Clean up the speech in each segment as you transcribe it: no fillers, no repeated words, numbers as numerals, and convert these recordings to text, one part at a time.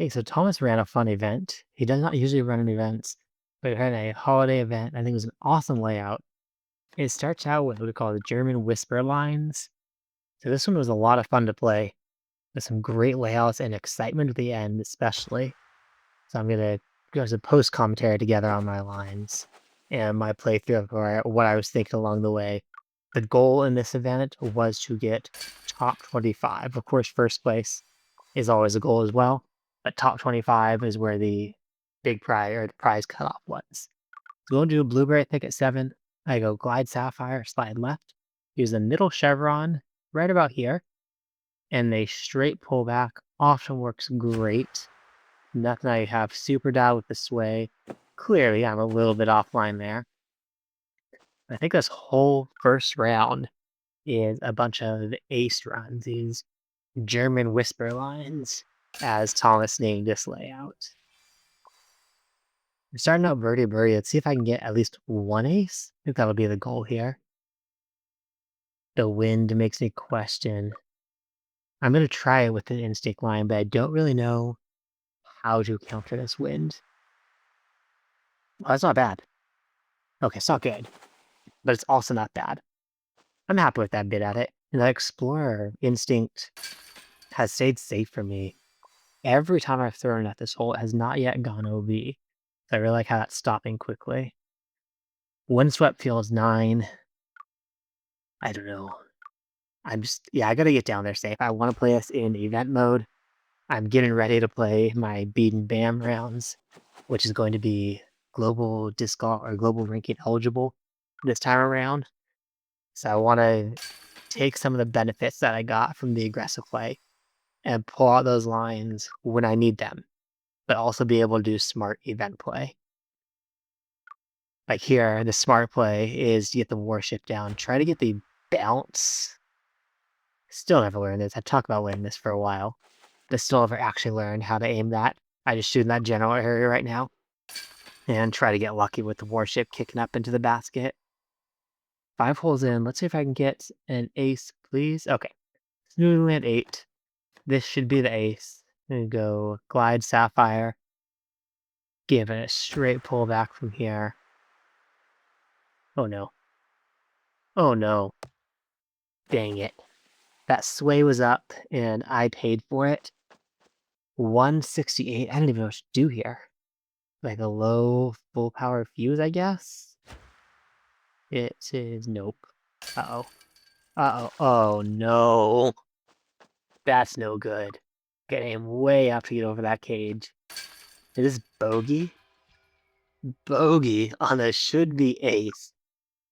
Hey, so Thomas ran a fun event. He does not usually run events, but he ran a holiday event. I think it was an awesome layout. It starts out with what we call the German Whisper Lines. So this one was a lot of fun to play with some great layouts and excitement at the end, especially. So I'm gonna go to post commentary together on my lines and my playthrough of what I was thinking along the way. The goal in this event was to get top 25. Of course, first place is always a goal as well, but top 25 is where the big prize or the prize cutoff was. So we'll do blueberry pick at 7. I go glide sapphire, slide left, use the middle chevron right about here, and a straight pullback often works great. Nothing I have super dialed with the sway. Clearly, I'm a little bit offline there. I think this whole first round is a bunch of ace runs, these German whisper lines, as Thomas named this layout. I'm starting out birdie birdie. Let's see if I can get at least one ace. I think that'll be the goal here. The wind makes me question. I'm going to try it with an instinct line, but I don't really know how to counter this wind. Well, that's not bad. Okay, it's not good, but it's also not bad. I'm happy with that bit at it. And that explorer instinct has stayed safe for me. Every time I've thrown at this hole, it has not yet gone OB. So I really like how that's stopping quickly. Windswept feels 9. I don't know. Yeah, I gotta get down there safe. I want to play this in event mode. I'm getting ready to play my Beat and Bam rounds, which is going to be global disc golf or global ranking eligible this time around. So I want to take some of the benefits that I got from the aggressive play and pull out those lines when I need them, but also be able to do smart event play. Like here, the smart play is to get the warship down, try to get the bounce. Still never learned this. I talked about learning this for a while, but still never actually learned how to aim that. I just shoot in that general area right now and try to get lucky with the warship kicking up into the basket. 5 holes in. Let's see if I can get an ace, please. Okay. Smoothly at 8. This should be the ace. And go glide sapphire. Give it a straight pull back from here. Oh no. Oh no. Dang it. That sway was up and I paid for it. 168. I don't even know what to do here. Like a low full power fuse, I guess? It is nope. Uh-oh. Uh-oh. Oh no. That's no good. Getting way up to get over that cage. Is this bogey? Bogey on a should be ace.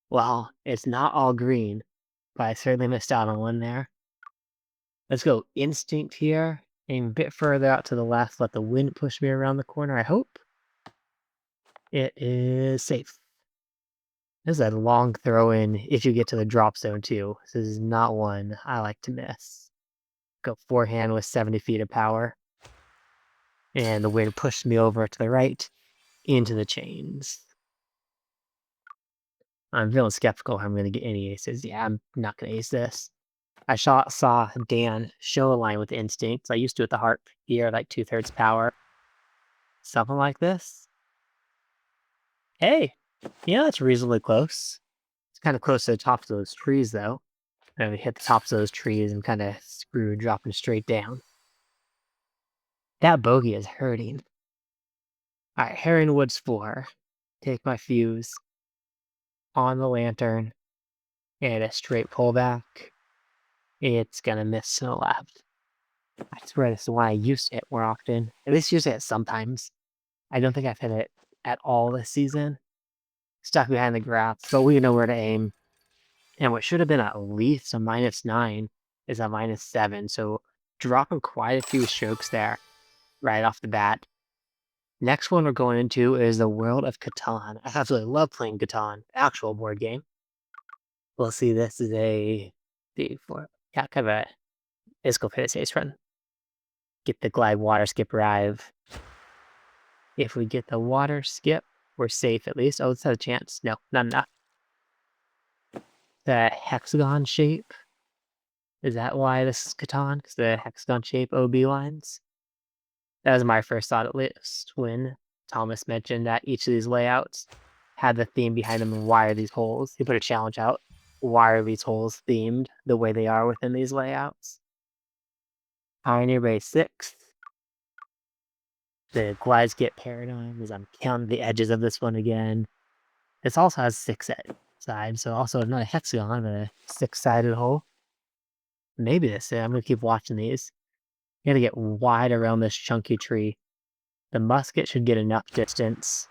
Well, it's not all green, but I certainly missed out on one there. Let's go instinct here. Aim a bit further out to the left. Let the wind push me around the corner, I hope. It is safe. This is a long throw in if you get to the drop zone too. This is not one I like to miss. Go forehand with 70 feet of power. And the wind pushed me over to the right into the chains. I'm feeling skeptical how I'm going to get any aces. Yeah, I'm not going to ace this. I saw Dan show a line with instincts. I used to at the heart here, like 2/3 power. Something like this. Hey, yeah, that's reasonably close. It's kind of close to the tops of those trees, though. And we hit the tops of those trees and kind of screw dropping straight down. That bogey is hurting. All right, Herringwood's 4. Take my fuse on the lantern and a straight pullback. It's gonna miss to the left. I swear this is one I used to hit more often. At least used to hit sometimes. I don't think I've hit it at all this season. Stuck behind the grass, but we know where to aim. And what should have been at least a -9 is a -7. So dropping quite a few strokes there right off the bat. Next one we're going into is the World of Catan. I absolutely love playing Catan, actual board game. We'll see, this is a D4. Yeah, kind of a physical ace run. Get the glide water skip arrive. If we get the water skip, we're safe at least. Oh, let's have a chance. No, not enough. The hexagon shape. Is that why this is Catan? Because the hexagon shape OB lines? That was my first thought, at least, when Thomas mentioned that each of these layouts had the theme behind them and why are these holes. He put a challenge out. Why are these holes themed the way they are within these layouts? Pioneer Bay 6. The Glisket Paradigm, as I'm counting the edges of this one again. This also has 6 sides, so also not a hexagon, but a 6-sided hole. Maybe this. I'm gonna keep watching these. You gotta get wide around this chunky tree. The musket should get enough distance.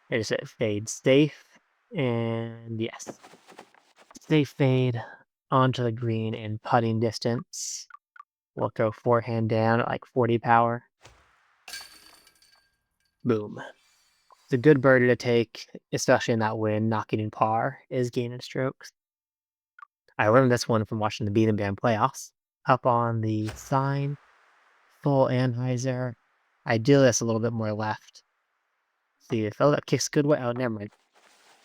There's it fade safe, and yes, safe fade onto the green in putting distance. We'll throw forehand down at like 40 power. Boom. It's a good birdie to take, especially in that wind. Knocking in par is gaining strokes. I learned this one from watching the Beat 'em Band playoffs. Up on the sign, full Anheuser. Ideally, that's a little bit more left. See, the fellow that kicks good way. Oh, never mind.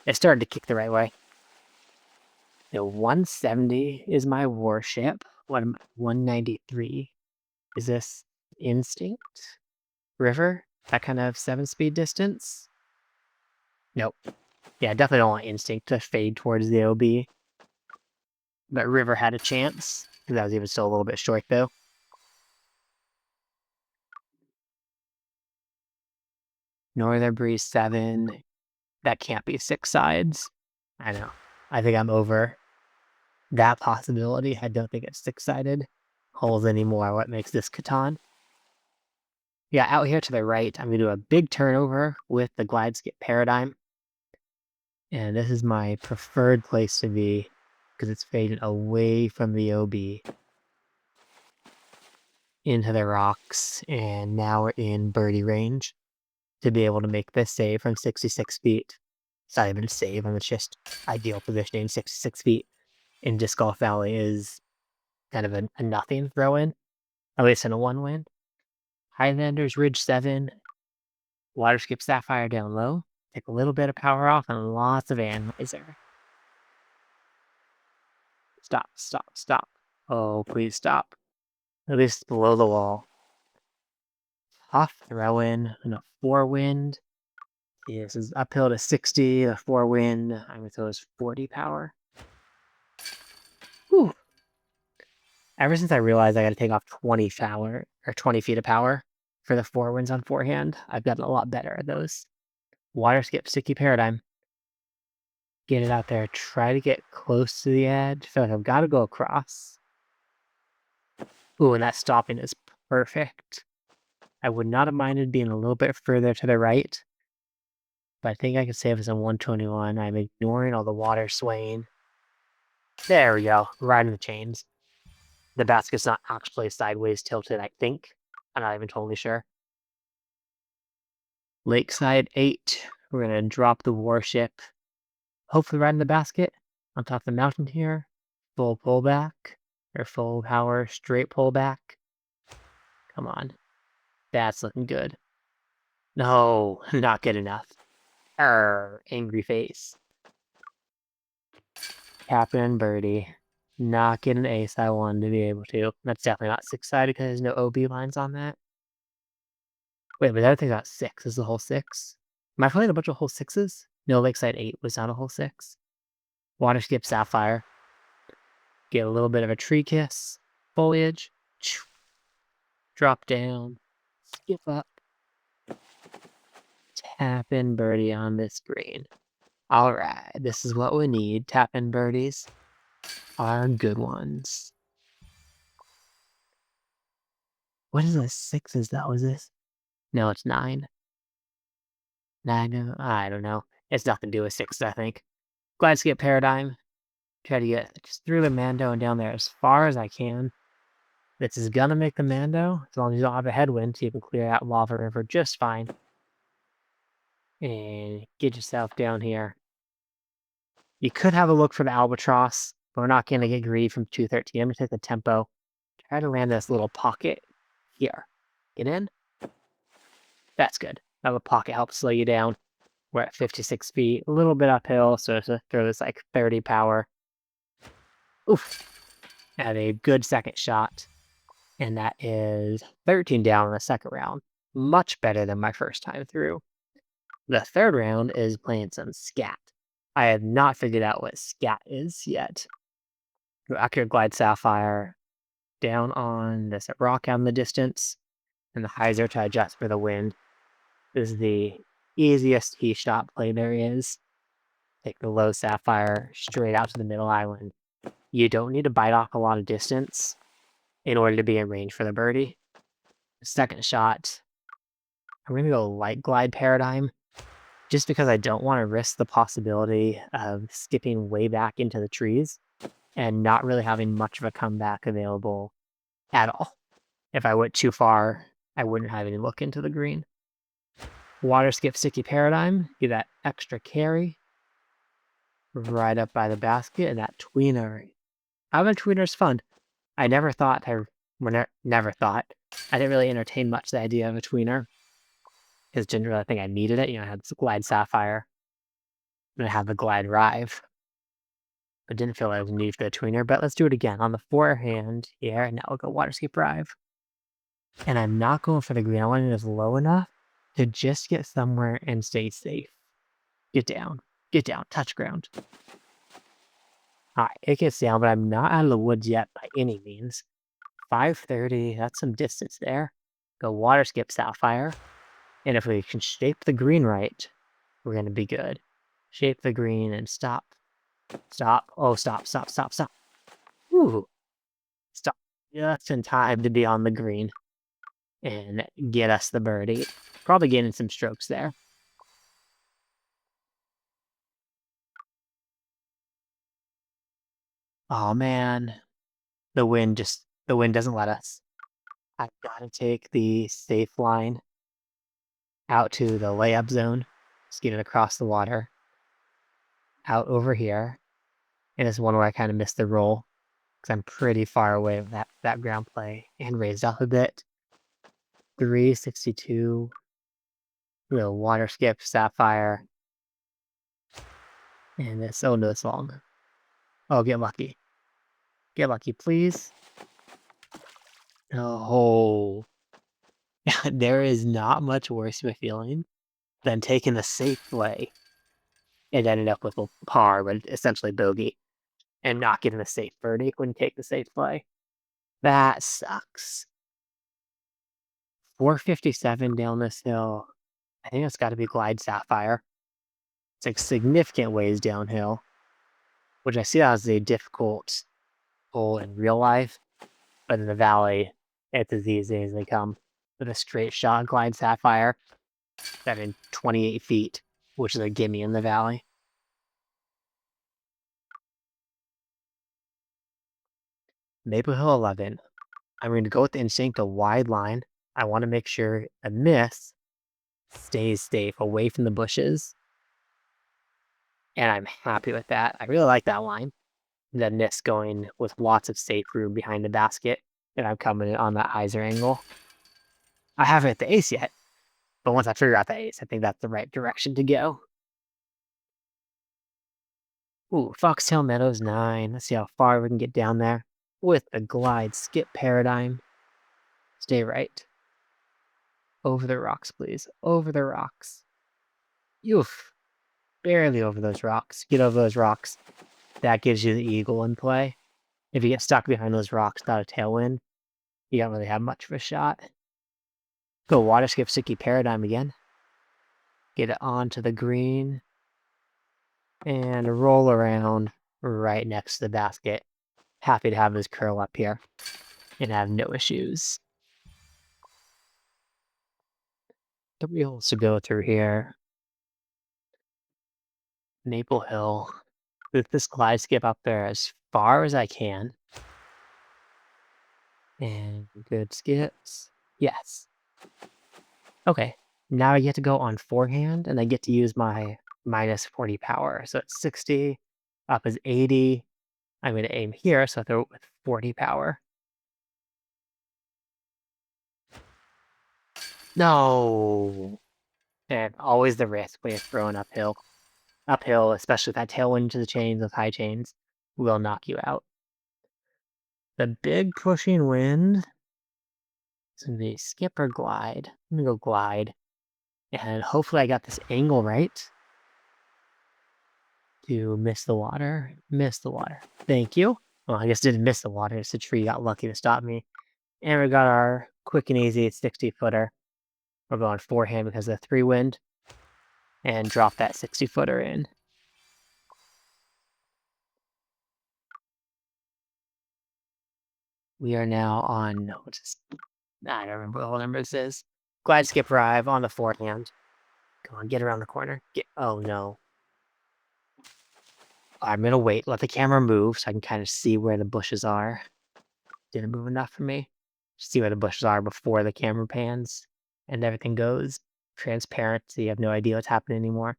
It started to kick the right way. The 170 is my warship. 193. Is this Instinct? River? That kind of 7-speed distance? Nope. Yeah, I definitely don't want Instinct to fade towards the OB. But River had a chance. That was even still a little bit short, though. Northern Breeze 7. That can't be 6 sides. I know. I think I'm over that possibility. I don't think it's 6-sided holes anymore. What makes this Catan? Yeah, out here to the right, I'm going to do a big turnover with the Glisket Paradigm. And this is my preferred place to be because it's faded away from the OB into the rocks. And now we're in birdie range to be able to make this save from 66 feet. It's not even a save, it's just ideal positioning. 66 feet in Disc Golf Valley is kind of a nothing throw in, at least in a 1-win. Highlanders Ridge 7, Waterskip Sapphire down low. Take a little bit of power off and lots of Anheuser. Stop, stop, stop. Oh, please stop. At least below the wall. Tough throw in and a 4-wind. Yeah, this is uphill to 60, a 4-wind. I'm going to throw this 40 power. Whew. Ever since I realized I got to take off 20 power, or 20 feet of power for the 4-winds on forehand, I've gotten a lot better at those. Waterskip Sticky Paradigm. Get it out there. Try to get close to the edge. Feel like I've got to go across. Ooh, and that stopping is perfect. I would not have minded being a little bit further to the right, but I think I can save us on 121. I'm ignoring all the water swaying. There we go. Right in the chains. The basket's not actually sideways tilted, I think. I'm not even totally sure. Lakeside 8. We're going to drop the warship. Hopefully right in the basket. On top of the mountain here. Full pullback. Or full power straight pullback. Come on. That's looking good. No, not good enough. Angry face. Captain birdie. Not get an ace I wanted to be able to. That's definitely not 6-sided because there's no OB lines on that. Wait, but the other thing's not 6. Is the whole 6? Am I playing a bunch of whole 6s? No, Lakeside 8 was not a whole 6. Waterskip Sapphire. Get a little bit of a tree kiss. Foliage. Drop down. Skip up. Tap in birdie on this green. Alright, this is what we need. Tap in birdies are good ones. What is the 6s though? Is this? No, it's 9. 9, I don't know. It's nothing to do with 6, I think. Glisket Paradigm. Try to get just through the Mando and down there as far as I can. This is gonna make the Mando, as long as you don't have a headwind, so you can clear out Lava River just fine. And get yourself down here. You could have a look for the Albatross, but we're not gonna get greedy from 213. I'm gonna take the tempo. Try to land this little pocket here. Get in. That's good. That little pocket helps slow you down. We're at 56 feet, a little bit uphill, so to throw this like 30 power. Oof. Had a good second shot. And that is 13 down in the second round. Much better than my first time through. The third round is playing some scat. I have not figured out what scat is yet. Accurate Glide Sapphire down on this rock out in the distance, and the hyzer to adjust for the wind. This is the easiest tee shot play there is. Take the low Sapphire straight out to the middle island. You don't need to bite off a lot of distance in order to be in range for the birdie. Second shot, I'm going to go light glide paradigm, just because I don't want to risk the possibility of skipping way back into the trees and not really having much of a comeback available at all. If I went too far, I wouldn't have any look into the green. Water skip sticky paradigm, get that extra carry right up by the basket, and that tweener. Having tweener's fun. I never thought never thought. I didn't really entertain much the idea of a tweener. Because didn't really think I needed it. I had the Glide Sapphire. And I had the Glide Rive. But didn't feel like I was needed for the tweener. But let's do it again. On the forehand here, and now we'll go Water Skip Rive. And I'm not going for the green. I want it as low enough to just get somewhere and stay safe. Get down. Get down. Touch ground. Alright, it gets down, but I'm not out of the woods yet by any means. 530, that's some distance there. Go Water Skip Sapphire. And if we can shape the green right, we're going to be good. Shape the green and stop. Stop. Oh, stop, stop, stop, stop. Ooh. Stop. Just in time to be on the green and get us the birdie. Probably gaining some strokes there. Oh, man. The wind doesn't let us. I've got to take the safe line out to the layup zone. Just get it across the water. Out over here. And it's one where I kind of missed the roll, because I'm pretty far away with that ground play and raised up a bit. 362. Little Water Skip Sapphire. And this, oh no, it's long. Oh, get lucky. Get lucky, please. Oh. There is not much worse of a feeling than taking the safe play and ended up with a par, but essentially bogey, and not getting the safe birdie when you take the safe play. That sucks. 457 down this hill. I think it's got to be Glide Sapphire. It's like significant ways downhill, which I see as a difficult hole in real life, but in the valley, it's as easy as they come. With a straight shot Glide Sapphire, that in 28 feet, which is a gimme in the valley. Maple Hill 11. I'm going to go with the instinct a wide line. I want to make sure a miss stays safe away from the bushes. And I'm happy with that. I really like that line. The miss going with lots of safe room behind the basket. And I'm coming on that hyzer angle. I haven't hit the ace yet. But once I figure out the ace, I think that's the right direction to go. Ooh, Foxtail Meadows 9. Let's see how far we can get down there with the glide skip paradigm. Stay right. Over the rocks, please. Over the rocks. Oof. Barely over those rocks. Get over those rocks. That gives you the eagle in play. If you get stuck behind those rocks without a tailwind, you don't really have much of a shot. Go Water Skip Sticky Paradigm again. Get it onto the green. And roll around right next to the basket. Happy to have this curl up here and have no issues. 3 holes to go through here. Maple Hill. With this glide skip up there as far as I can. And good skips. Yes. Okay. Now I get to go on forehand, and I get to use my minus 40 power. So it's 60, up is 80. I'm going to aim here, so I throw it with 40 power. No! And always the risk when you're throwing uphill. Uphill, especially with that tailwind to the chains with high chains, will knock you out. The big pushing wind It's gonna be skip or glide. I'm gonna go glide. And hopefully I got this angle right. To miss the water. Miss the water. Thank you. Well, I guess didn't miss the water. It's a tree got lucky to stop me. And we got our quick and easy 60-footer. We're going forehand because of the 3 wind. And drop that 60-footer in. We are now on, what's this? I don't remember what the whole number this is. Glide, skip, drive on the forehand. Come on, get around the corner. Oh no. I'm gonna wait, let the camera move so I can kind of see where the bushes are. Didn't move enough for me. See where the bushes are before the camera pans and everything goes transparent so you have no idea what's happening anymore.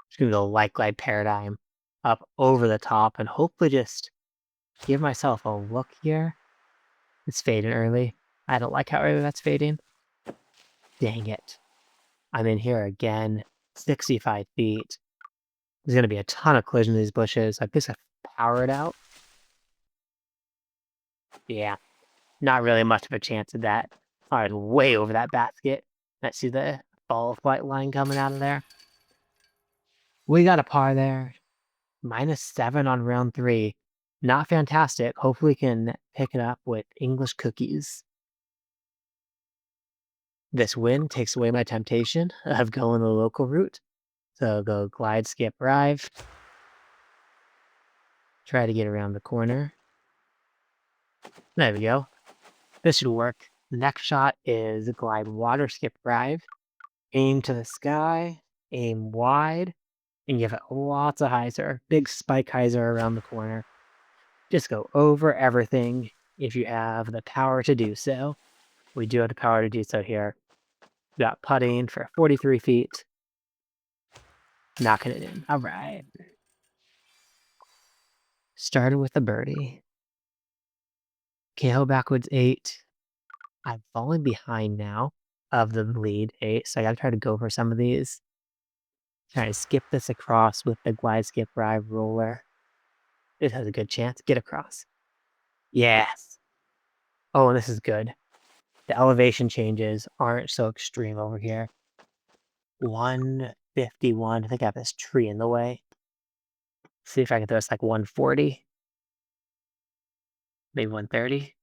Just gonna go light glide paradigm up over the top and hopefully just give myself a look here. It's fading early. I don't like how early that's fading. Dang it. I'm in here again. 65 feet. There's going to be a ton of collision in these bushes. I guess I power it out. Yeah. Not really much of a chance of that. I was way over that basket. Let's see the ball of white line coming out of there. We got a par there. -7 on round 3. Not fantastic. Hopefully we can pick it up with English cookies. This win takes away my temptation of going the local route. So go glide, skip, drive. Try to get around the corner. There we go. This should work. The next shot is glide, water, skip, drive. Aim to the sky. Aim wide. And give it lots of hyzer. Big spike hyzer around the corner. Just go over everything if you have the power to do so. We do have the power to do so here. Got putting for 43 feet. Knocking it in. All right. Started with a birdie. KO backwoods 8. I'm falling behind now of the lead 8, so I gotta try to go for some of these. Try to skip this across with the glide, skip, drive roller. It has a good chance. Get across. Yes. Oh, and this is good. The elevation changes aren't so extreme over here. 151. I think I have this tree in the way. See if I can throw this like 140. Maybe 130.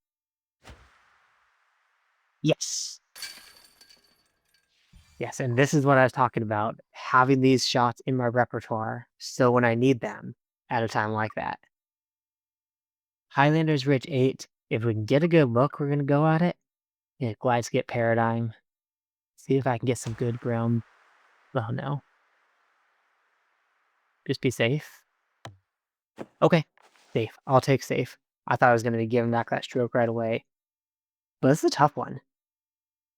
Yes. Yes, and this is what I was talking about. Having these shots in my repertoire so when I need them at a time like that. Highlanders Ridge 8. If we can get a good look, we're going to go at it. Yeah, glide, skip, paradigm. See if I can get some good ground. Oh, no. Just be safe. Okay. Safe. I'll take safe. I thought I was going to be giving back that stroke right away. But this is a tough one.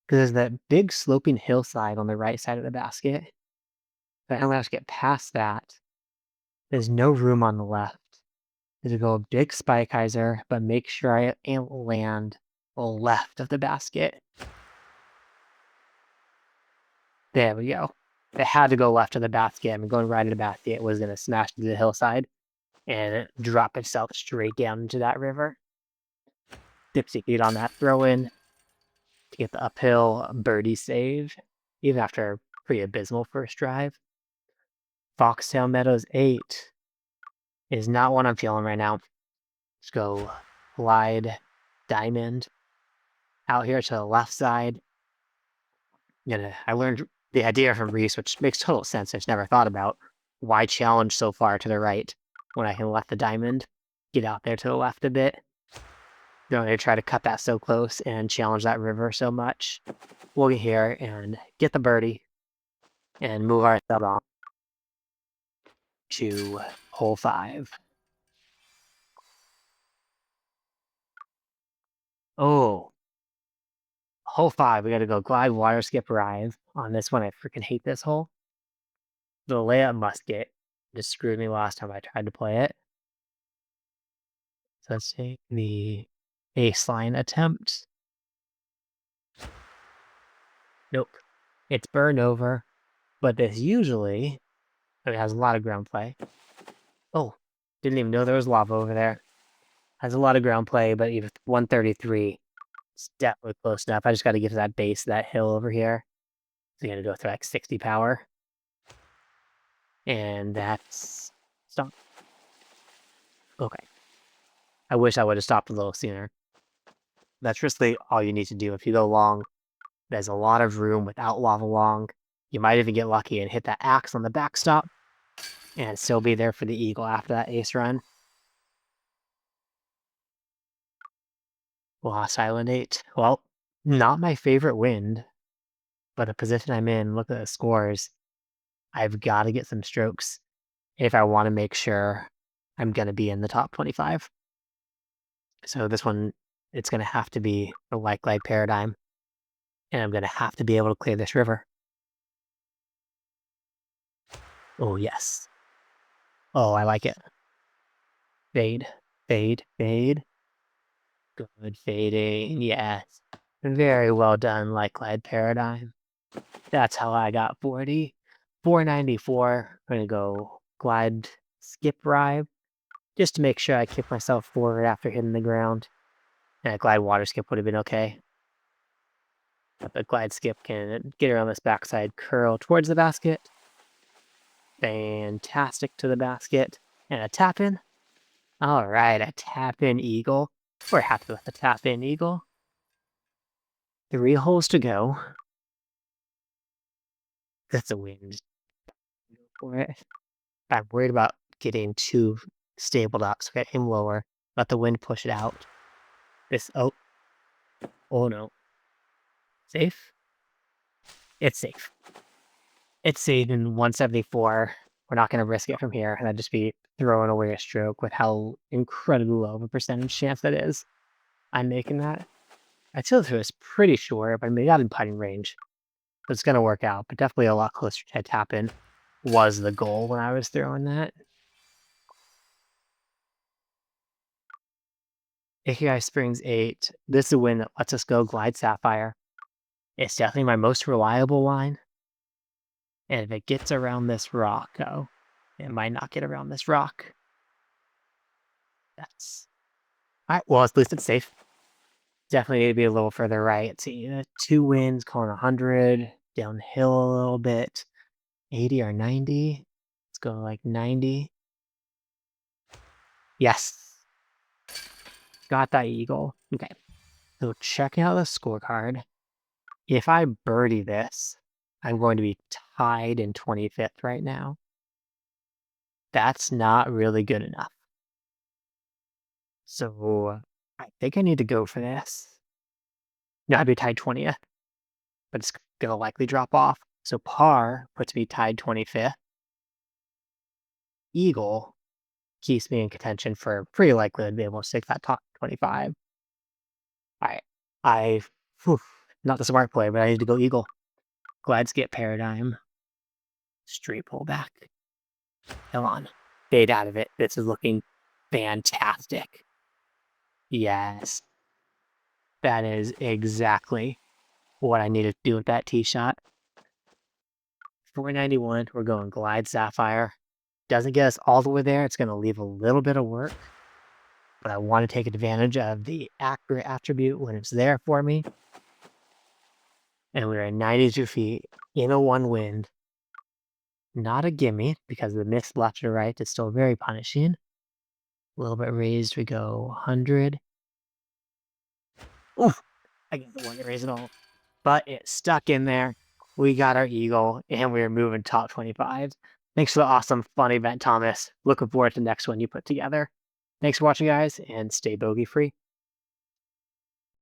Because there's that big sloping hillside on the right side of the basket. But I'm going to have to get past that. There's no room on the left. There's a go a big spike hyzer, but make sure I land left of the basket. There we go. It had to go left of the basket. I'm going right of the basket. It was going to smash to the hillside and drop itself straight down into that river. Dipsy feet on that throw in to get the uphill birdie save, even after a pretty abysmal first drive. Foxtail Meadows 8 is not one I'm feeling right now. Let's go glide diamond out here to the left side. I learned the idea from Reese, which makes total sense. I've never thought about why challenge so far to the right when I can let the diamond get out there to the left a bit. Don't need to try to cut that so close and challenge that river so much. We'll get here and get the birdie and move ourselves on to hole 5. Oh, hole 5. We got to go glide, water, skip, arrive on this one. I freaking hate this hole. The layup musket just screwed me last time I tried to play it. So let's take the baseline attempt. Nope. It's burned over, but this usually it has a lot of ground play. Oh, didn't even know there was lava over there. Has a lot of ground play, but even 133, It's definitely close enough. I just got to get to that base of that hill over here. So I'm going to go through like 60 power. And that's... Stop. Okay. I wish I would have stopped a little sooner. That's really all you need to do. If you go long, there's a lot of room without lava long. You might even get lucky and hit that axe on the backstop and still be there for the eagle after that ace run. Lost Island 8. Well, not my favorite wind, but a position I'm in, look at the scores. I've got to get some strokes if I want to make sure I'm going to be in the top 25. So this one, it's going to have to be a Light Glide Paradigm, and I'm going to have to be able to clear this river. Oh, yes. Oh, I like it. Fade, fade, fade. Good fading, yes. Very well done, Light Glide Paradigm. That's how I got 40. 494. I'm going to go Glide Skip Ride, just to make sure I kick myself forward after hitting the ground. And a Glide Water Skip would have been okay. But the Glide Skip can get around this backside curl towards the basket. Fantastic to the basket. And a tap in. Alright, a tap in eagle. We're happy with the tap in eagle. 3 holes to go. That's a wind. Go for it. I'm worried about getting too stabled up, so get him lower. Let the wind push it out. This, oh no. Safe? It's safe. It's safe in 174. We're not going to risk it from here, and I'd just be throwing away a stroke with how incredibly low of a percentage chance that is. I'm making that. I feel this was pretty sure, but maybe not in putting range. So it's going to work out, but definitely a lot closer to tap in was the goal when I was throwing that. Ikigai Springs 8. This is a win that lets us go Glide Sapphire. It's definitely my most reliable line. And if it gets around this rock, oh, it might not get around this rock. That's... Alright, well, at least it's safe. Definitely need to be a little further right. Let's see, 2 wins, calling 100. Downhill a little bit. 80 or 90. Let's go like 90. Yes. Got that eagle. Okay. So checking out the scorecard. If I birdie this, I'm going to be tied in 25th right now. That's not really good enough. So I think I need to go for this. No, I'd be tied 20th, but it's going to likely drop off. So par puts me tied 25th. Eagle keeps me in contention for pretty likely to be able to stick that top 25. Alright, not the smart play, but I need to go eagle. Glide Skip Paradigm. Straight pullback. Come on. Fade out of it. This is looking fantastic. Yes. That is exactly what I need to do with that tee shot. 491, we're going Glide Sapphire. Doesn't get us all the way there. It's going to leave a little bit of work. But I want to take advantage of the accurate attribute when it's there for me. And we're at 92 feet in a 1 wind. Not a gimme, because the miss left to right is still very punishing. A little bit raised, we go 100. Oof! I get the one to raise it all. But it's stuck in there. We got our eagle, and we're moving top 25. Thanks for the awesome, fun event, Thomas. Looking forward to the next one you put together. Thanks for watching, guys, and stay bogey free.